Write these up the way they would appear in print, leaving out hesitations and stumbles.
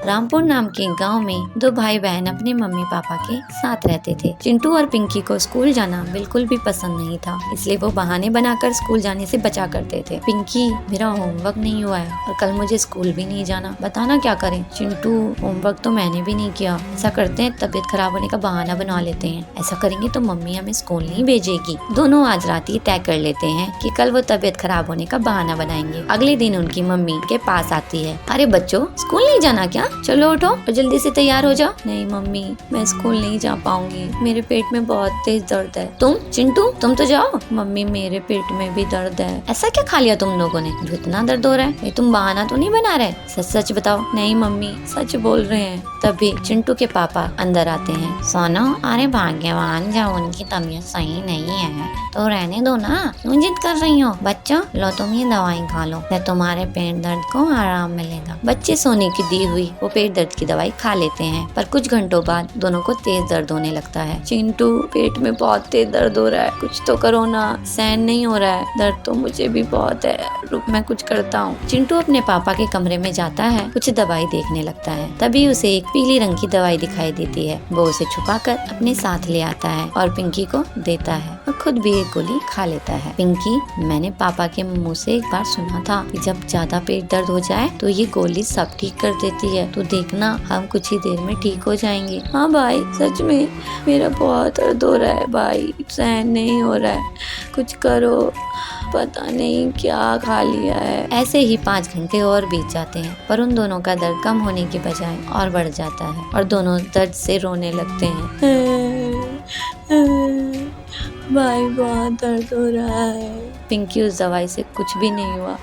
रामपुर नाम के गांव में दो भाई बहन अपने मम्मी पापा के साथ रहते थे। चिंटू और पिंकी को स्कूल जाना बिल्कुल भी पसंद नहीं था, इसलिए वो बहाने बनाकर स्कूल जाने से बचा करते थे। पिंकी, मेरा होमवर्क नहीं हुआ है और कल मुझे स्कूल भी नहीं जाना, बताना क्या करें। चिंटू, होमवर्क तो मैंने भी नहीं किया। ऐसा करते हैं, तबीयत खराब होने का बहाना बना लेते हैं। ऐसा करेंगे तो मम्मी हमें स्कूल नहीं भेजेगी। दोनों आज रात ही तय कर लेते हैं कि कल वो तबीयत खराब होने का बहाना बनाएंगे। अगले दिन उनकी मम्मी के पास आती है। अरे बच्चों, स्कूल नहीं जाना क्या? चलो उठो और जल्दी से तैयार हो जाओ। नहीं मम्मी, मैं स्कूल नहीं जा पाऊंगी, मेरे पेट में बहुत तेज दर्द है। तुम चिंटू, तुम तो जाओ। मम्मी, मेरे पेट में भी दर्द है। ऐसा क्या खा लिया तुम लोगों ने जो इतना दर्द हो रहा है? तुम बहाना तो नहीं बना रहे? सच सच बताओ। नहीं मम्मी, सच बोल रहे हैं। तभी चिंटू के पापा अंदर आते हैं। सोनो, अरे भाग्यवान, जब उनकी तबीयत सही नहीं है तो रहने दो ना, क्यों जिद कर रही हो? बच्चों, लो तुम ये दवाई खा लो, तुम्हारे पेट दर्द को आराम मिलेगा। बच्चे सोने की दी हुई वो पेट दर्द की दवाई खा लेते हैं, पर कुछ घंटों बाद दोनों को तेज दर्द होने लगता है। चिंटू, पेट में बहुत तेज दर्द हो रहा है, कुछ तो करो ना, सहन नहीं हो रहा है। दर्द तो मुझे भी बहुत है, रुक मैं कुछ करता हूँ। चिंटू अपने पापा के कमरे में जाता है, कुछ दवाई देखने लगता है। तभी उसे एक पीली रंग की दवाई दिखाई देती है। वो उसे छुपाकर अपने साथ ले आता है और पिंकी को देता है और खुद भी एक गोली खा लेता है। पिंकी, मैंने पापा के मुंह से एक बार सुना था कि जब ज्यादा पेट दर्द हो जाए तो ये गोली सब ठीक कर देती है, तो देखना हम कुछ ही देर में ठीक हो जाएंगे। हाँ भाई, सच में मेरा बहुत दर्द हो रहा है भाई, सहन नहीं हो रहा है, कुछ करो, पता नहीं क्या खा लिया है। ऐसे ही 5 घंटे और बीत जाते हैं, पर उन दोनों का दर्द कम होने की बजाय और बढ़ जाता है और दोनों दर्द से रोने लगते हैं। भाई, बहुत दर्द हो रहा है। पिंकी, उस दवाई से कुछ भी नहीं हुआ,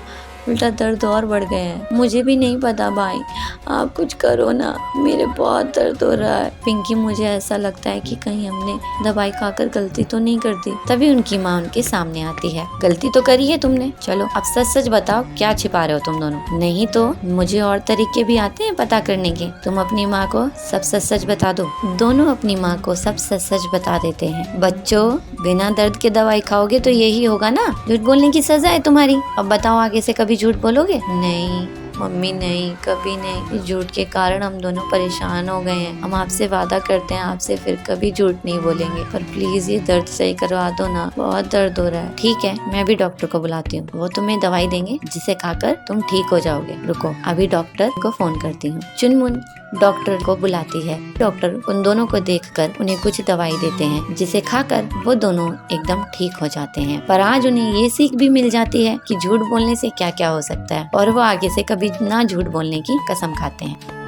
उल्टा दर्द और बढ़ गए हैं। मुझे भी नहीं पता भाई, आप कुछ करो ना, मेरे बहुत दर्द हो रहा है। पिंकी, मुझे ऐसा लगता है कि कहीं हमने दवाई खाकर गलती तो नहीं कर दी। तभी उनकी माँ उनके सामने आती है। गलती तो करी है तुमने, चलो अब सच सच बताओ, क्या छिपा रहे हो तुम दोनों? नहीं तो मुझे और तरीके भी आते हैं पता करने के, तुम अपनी माँ को सब सच सच बता दो। दोनों अपनी माँ को सब सच सच बता देते हैं। बच्चों, बिना दर्द के दवाई खाओगे तो यही होगा ना, झूठ बोलने की सजा है तुम्हारी। अब बताओ, आगे से कभी झूठ बोलोगे? नहीं मम्मी, नहीं, कभी नहीं। इस झूठ के कारण हम दोनों परेशान हो गए हैं। हम आपसे वादा करते हैं आपसे फिर कभी झूठ नहीं बोलेंगे, पर प्लीज ये दर्द सही करवा दो ना, बहुत दर्द हो रहा है। ठीक है, मैं भी डॉक्टर को बुलाती हूँ, वो तुम्हें दवाई देंगे जिसे खाकर तुम ठीक हो जाओगे। रुको, अभी डॉक्टर को फोन करती हूँ। चुनमुन डॉक्टर को बुलाती है। डॉक्टर उन दोनों को देखकर उन्हें कुछ दवाई देते हैं, जिसे खाकर वो दोनों एकदम ठीक हो जाते हैं। पर आज उन्हें ये सीख भी मिल जाती है कि झूठ बोलने से क्या क्या हो सकता है, और वो आगे से कभी ना झूठ बोलने की कसम खाते हैं।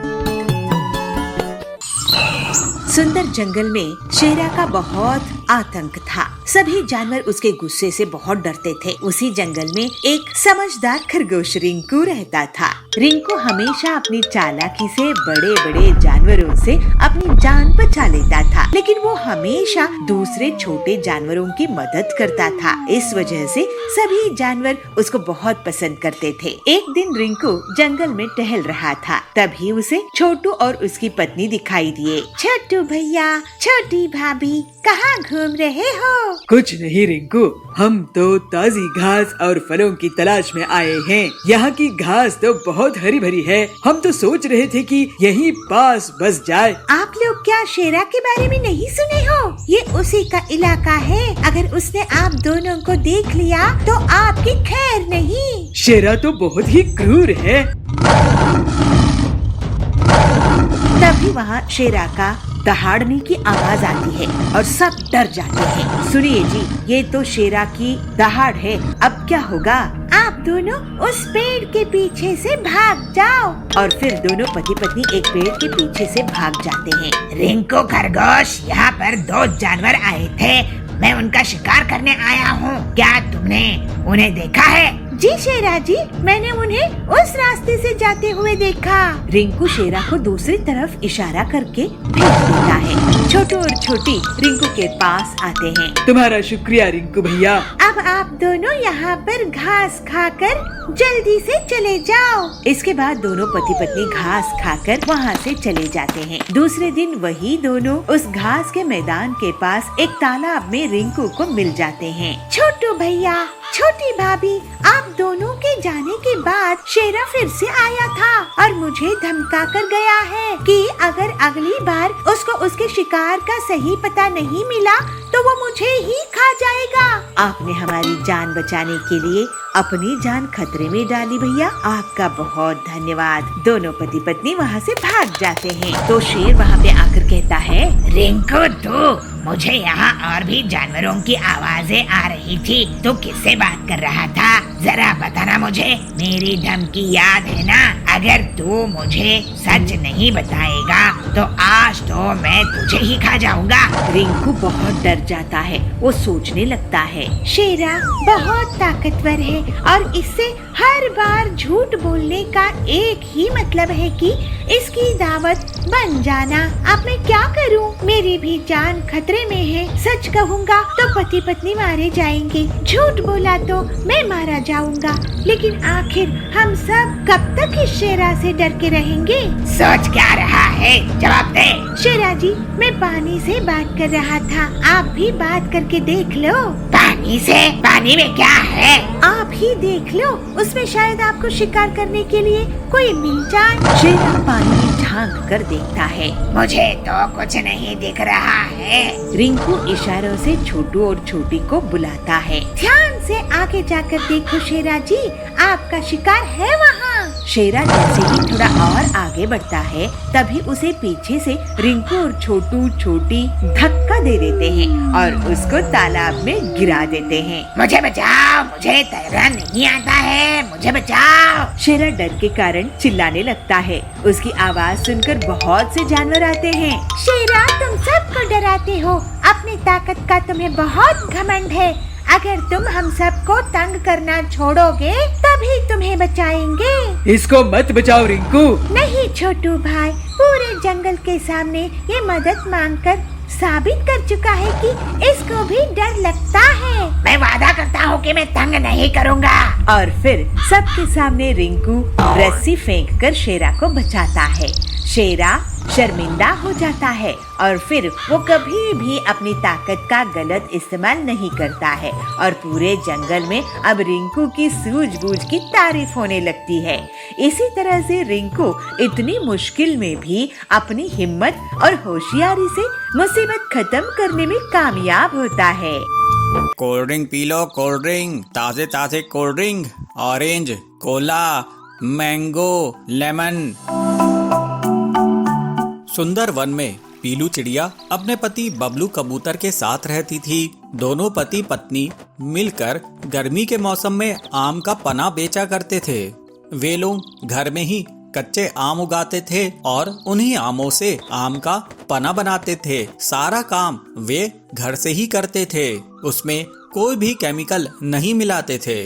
सुंदर जंगल में शेरा का बहुत आतंक था। सभी जानवर उसके गुस्से से बहुत डरते थे। उसी जंगल में एक समझदार खरगोश रिंकू रहता था। रिंकू हमेशा अपनी चालाकी से बड़े बड़े जानवरों से अपनी जान बचा लेता था, लेकिन वो हमेशा दूसरे छोटे जानवरों की मदद करता था। इस वजह से सभी जानवर उसको बहुत पसंद करते थे। एक दिन रिंकू जंगल में टहल रहा था, तभी उसे छोटू और उसकी पत्नी दिखाई दिए। छोटू भैया, छोटी भाभी, कहाँ घूम रहे हो? कुछ नहीं रिंकू, हम तो ताजी घास और फलों की तलाश में आए हैं। यहाँ की घास तो बहुत हरी भरी है, हम तो सोच रहे थे कि यहीं पास बस जाए। आप लोग क्या शेरा के बारे में नहीं सुने हो? ये उसी का इलाका है, अगर उसने आप दोनों को देख लिया तो आपकी खैर नहीं। शेरा तो बहुत ही क्रूर है। तभी वहाँ शेरा का दहाड़ने की आवाज आती है और सब डर जाते हैं। सुनिए जी, ये तो शेरा की दहाड़ है, अब क्या होगा? आप दोनों उस पेड़ के पीछे से भाग जाओ। और फिर दोनों पति पत्नी एक पेड़ के पीछे से भाग जाते हैं। रिंकू खरगोश, यहाँ पर 2 जानवर आए थे, मैं उनका शिकार करने आया हूँ, क्या तुमने उन्हें देखा है? जी शेरा जी, मैंने उन्हें उस रास्ते से जाते हुए देखा। रिंकू शेरा को दूसरी तरफ इशारा करके भेज देता है। छोटू और छोटी रिंकू के पास आते हैं। तुम्हारा शुक्रिया रिंकू भैया। अब आप दोनों यहाँ पर घास खाकर जल्दी से चले जाओ। इसके बाद दोनों पति पत्नी घास खाकर वहाँ से चले जाते हैं। दूसरे दिन वही दोनों उस घास के मैदान के पास एक तालाब में रिंकू को मिल जाते हैं। छोटू भैया, छोटी भाभी, आप दोनों के जाने के बाद शेरा फिर से आया था और मुझे धमका कर गया है कि अगर अगली बार उसको उसके शिकार का सही पता नहीं मिला तो वो मुझे ही खा जाएगा। आपने हमारी जान बचाने के लिए अपनी जान खतरे में डाली भैया, आपका बहुत धन्यवाद। दोनों पति पत्नी वहाँ से भाग जाते हैं तो शेर वहाँ पे आकर कहता है, रिंकू तू, मुझे यहाँ और भी जानवरों की आवाजें आ रही थी, तू किससे बात कर रहा था? जरा बताना मुझे, मेरी धमकी याद है ना? अगर तू मुझे सच नहीं बताएगा तो आज तो मैं तुझे ही खा जाऊंगा। रिंकू बहुत डर जाता है। वो सोचने लगता है, शेरा बहुत ताकतवर है और इससे हर बार झूठ बोलने का एक ही मतलब है कि इसकी दावत बन जाना। अब मैं क्या करूं? मेरी भी जान खतरे में है। सच कहूंगा तो पति पत्नी मारे जाएंगे, झूठ बोला तो मैं मारा जाऊंगा। लेकिन आखिर हम सब कब तक इस शेरा से डर के रहेंगे? सोच क्या रहा है? जवाब दे। शेरा जी, मैं पानी से बात कर रहा था, आप भी बात करके देख लो। पानी से? पानी में क्या है? आप ही देख लो, उसमें शायद आपको शिकार करने के लिए कोई मिल जाए। शेरा पानी में झांक कर देखता है। मुझे तो कुछ नहीं दिख रहा है। रिंकू इशारों से छोटू और छोटी को बुलाता है। ध्यान से आगे जाकर देखो शेरा जी, आपका शिकार है वहाँ। शेरा जैसे ही थोड़ा और आगे बढ़ता है तभी उसे पीछे से रिंकू और छोटू छोटी धक्का दे देते हैं और उसको तालाब में गिरा देते हैं। मुझे बचाओ, मुझे तैरना नहीं आता है, मुझे बचाओ। शेरा डर के कारण चिल्लाने लगता है। उसकी आवाज सुनकर बहुत से जानवर आते हैं। शेरा, तुम सबको डराते हो, अपनी ताकत का तुम्हें बहुत घमंड है। अगर तुम हम सबको तंग करना छोड़ोगे तभी तुम्हें बचाएंगे। इसको मत बचाओ रिंकू। नहीं छोटू भाई, पूरे जंगल के सामने ये मदद मांगकर साबित कर चुका है कि इसको भी डर लगता है। मैं वादा करता हूँ कि मैं तंग नहीं करूँगा। और फिर सबके सामने रिंकू रस्सी फेंककर शेरा को बचाता है। शेरा शर्मिंदा हो जाता है और फिर वो कभी भी अपनी ताकत का गलत इस्तेमाल नहीं करता है और पूरे जंगल में अब रिंकू की सूझबूझ की तारीफ होने लगती है। इसी तरह से रिंकू इतनी मुश्किल में भी अपनी हिम्मत और होशियारी से मुसीबत खत्म करने में कामयाब होता है। Cold drink P low, cold drink, ताजे ताजे cold drink, orange, Cola, mango, lemon. सुंदर वन में पीलू चिड़िया अपने पति बबलू कबूतर के साथ रहती थी। दोनों पति पत्नी मिलकर गर्मी के मौसम में आम का पना बेचा करते थे। वे लोग घर में ही कच्चे आम उगाते थे और उन्हीं आमों से आम का पना बनाते थे। सारा काम वे घर से ही करते थे, उसमें कोई भी केमिकल नहीं मिलाते थे।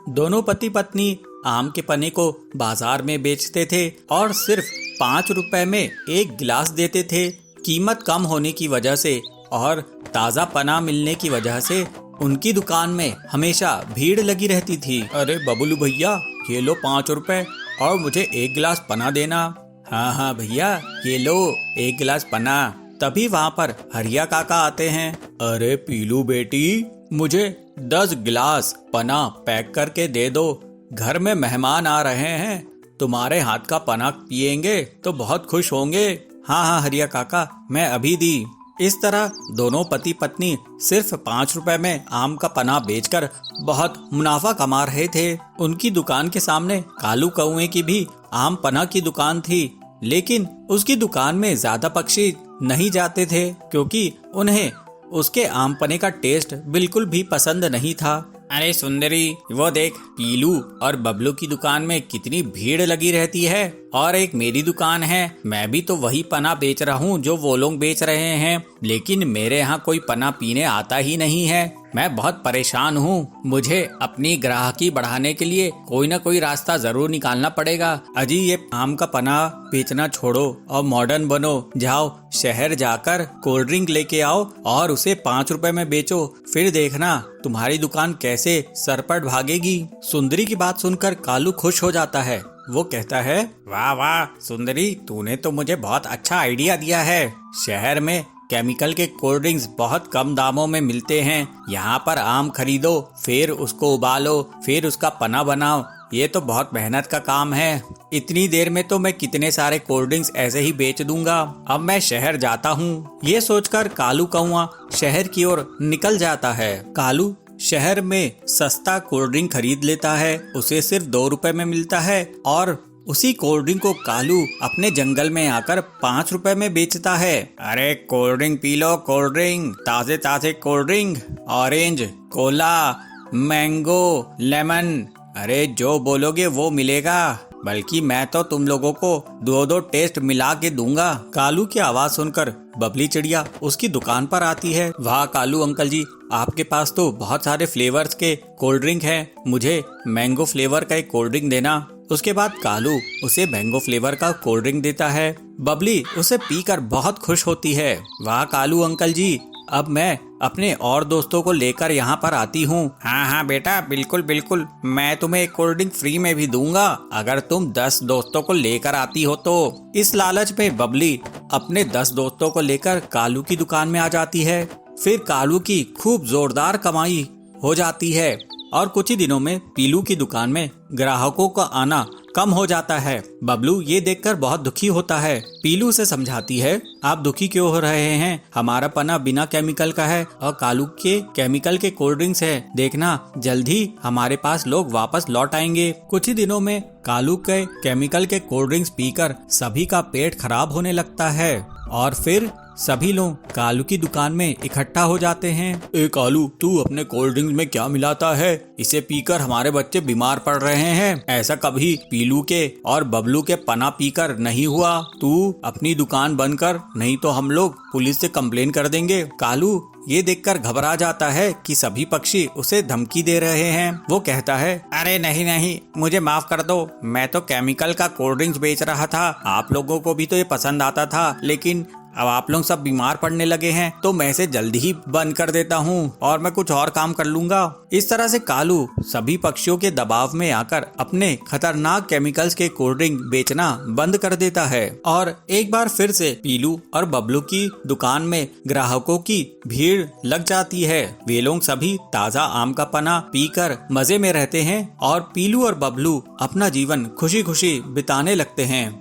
दोनों पति पत्नी आम के पने को बाजार में बेचते थे और सिर्फ 5 रुपए में 1 गिलास देते थे। कीमत कम होने की वजह से और ताज़ा पना मिलने की वजह से उनकी दुकान में हमेशा भीड़ लगी रहती थी। अरे बबलू भैया, ये लो 5 रुपए और मुझे 1 गिलास पना देना। हाँ हाँ भैया, ये लो 1 गिलास पना। तभी वहाँ पर हरिया काका आते हैं। अरे पीलू बेटी, मुझे 10 गिलास पना पैक करके दे दो, घर में मेहमान आ रहे हैं, तुम्हारे हाथ का पना पिएंगे तो बहुत खुश होंगे। हाँ हाँ हरिया काका, मैं अभी दी। इस तरह दोनों पति पत्नी सिर्फ 5 रुपए में आम का पना बेचकर बहुत मुनाफा कमा रहे थे। उनकी दुकान के सामने कालू कौए की भी आम पना की दुकान थी, लेकिन उसकी दुकान में ज्यादा पक्षी नहीं जाते थे क्योंकि उन्हें उसके आम पने का टेस्ट बिल्कुल भी पसंद नहीं था। अरे सुंदरी, वो देख, पीलू और बबलू की दुकान में कितनी भीड़ लगी रहती है और एक मेरी दुकान है। मैं भी तो वही पना बेच रहा हूँ जो वो लोग बेच रहे हैं, लेकिन मेरे यहाँ कोई पना पीने आता ही नहीं है। मैं बहुत परेशान हूँ। मुझे अपनी ग्राहकी बढ़ाने के लिए कोई ना कोई रास्ता जरूर निकालना पड़ेगा। अजी, ये आम का पना बेचना छोड़ो और मॉडर्न बनो। जाओ शहर जाकर कोल्ड ड्रिंक लेके आओ और उसे 5 रुपए में बेचो, फिर देखना तुम्हारी दुकान कैसे सरपट भागेगी। सुंदरी की बात सुनकर कालू खुश हो जाता है। वो कहता है, वाह वाह सुंदरी, तूने तो मुझे बहुत अच्छा आइडिया दिया है। शहर में केमिकल के कोल्ड ड्रिंक्स बहुत कम दामों में मिलते हैं। यहाँ पर आम खरीदो, फिर उसको उबालो, फिर उसका पना बनाओ। ये तो बहुत मेहनत का काम है। इतनी देर में तो मैं कितने सारे कोल्ड ड्रिंक्स ऐसे ही बेच दूंगा। अब मैं शहर जाता हूँ। ये सोचकर कालू कौआ शहर की ओर निकल जाता है। कालू शहर में सस्ता कोल्ड ड्रिंक खरीद लेता है। उसे सिर्फ 2 रुपए में मिलता है और उसी कोल्ड ड्रिंक को कालू अपने जंगल में आकर 5 रुपए में बेचता है। अरे cold drink P low, cold drink, ताजे ताजे cold drink, orange, Cola, mango, lemon, अरे जो बोलोगे वो मिलेगा। बल्कि मैं तो तुम लोगों को 2-2 टेस्ट मिला के दूंगा। कालू की आवाज सुनकर बबली चिड़िया उसकी दुकान पर आती है। वाह कालू अंकल जी, आपके पास तो बहुत सारे फ्लेवर्स के कोल्ड ड्रिंक हैं। मुझे मैंगो फ्लेवर का एक कोल्ड ड्रिंक देना। उसके बाद कालू उसे मैंगो फ्लेवर का कोल्ड ड्रिंक देता है। बबली उसे पीकर बहुत खुश होती है। वाह कालू अंकल जी, अब मैं अपने और दोस्तों को लेकर यहाँ पर आती हूँ। हाँ हाँ बेटा, बिल्कुल बिल्कुल, मैं तुम्हें एक कोल्ड ड्रिंक फ्री में भी दूंगा अगर तुम 10 दोस्तों को लेकर आती हो तो। इस लालच में बबली अपने 10 दोस्तों को लेकर कालू की दुकान में आ जाती है। फिर कालू की खूब जोरदार कमाई हो जाती है और कुछ ही दिनों में पीलू की दुकान में ग्राहकों का आना कम हो जाता है। बबलू ये देखकर बहुत दुखी होता है। पीलू से समझाती है, आप दुखी क्यों हो रहे हैं? हमारा पना बिना केमिकल का है और कालू के केमिकल के कोल्ड ड्रिंक्स है। देखना जल्द ही हमारे पास लोग वापस लौट आएंगे। कुछ ही दिनों में कालू के केमिकल के कोल्ड ड्रिंक्स पीकर सभी का पेट खराब होने लगता है और फिर सभी लोग कालू की दुकान में इकट्ठा हो जाते हैं। ए कालू, तू अपने कोल्ड ड्रिंक में क्या मिलाता है? इसे पीकर हमारे बच्चे बीमार पड़ रहे हैं। ऐसा कभी पीलू के और बबलू के पना पीकर नहीं हुआ। तू अपनी दुकान बंद कर, नहीं तो हम लोग पुलिस से कंप्लेन कर देंगे। कालू ये देखकर घबरा जाता है कि सभी पक्षी उसे धमकी दे रहे हैं। वो कहता है, अरे नहीं नहीं, मुझे माफ कर दो। मैं तो केमिकल का कोल्ड ड्रिंक्स बेच रहा था। आप लोगों को भी तो ये पसंद आता था, लेकिन अब आप लोग सब बीमार पड़ने लगे हैं तो मैं इसे जल्दी ही बंद कर देता हूँ और मैं कुछ और काम कर लूंगा। इस तरह से कालू सभी पक्षियों के दबाव में आकर अपने खतरनाक केमिकल्स के कोल्ड ड्रिंक बेचना बंद कर देता है और एक बार फिर से पीलू और बबलू की दुकान में ग्राहकों की भीड़ लग जाती है। वे लोग सभी ताजा आम का पना पीकर मजे में रहते हैं और पीलू और बबलू अपना जीवन खुशी खुशी बिताने लगते हैं।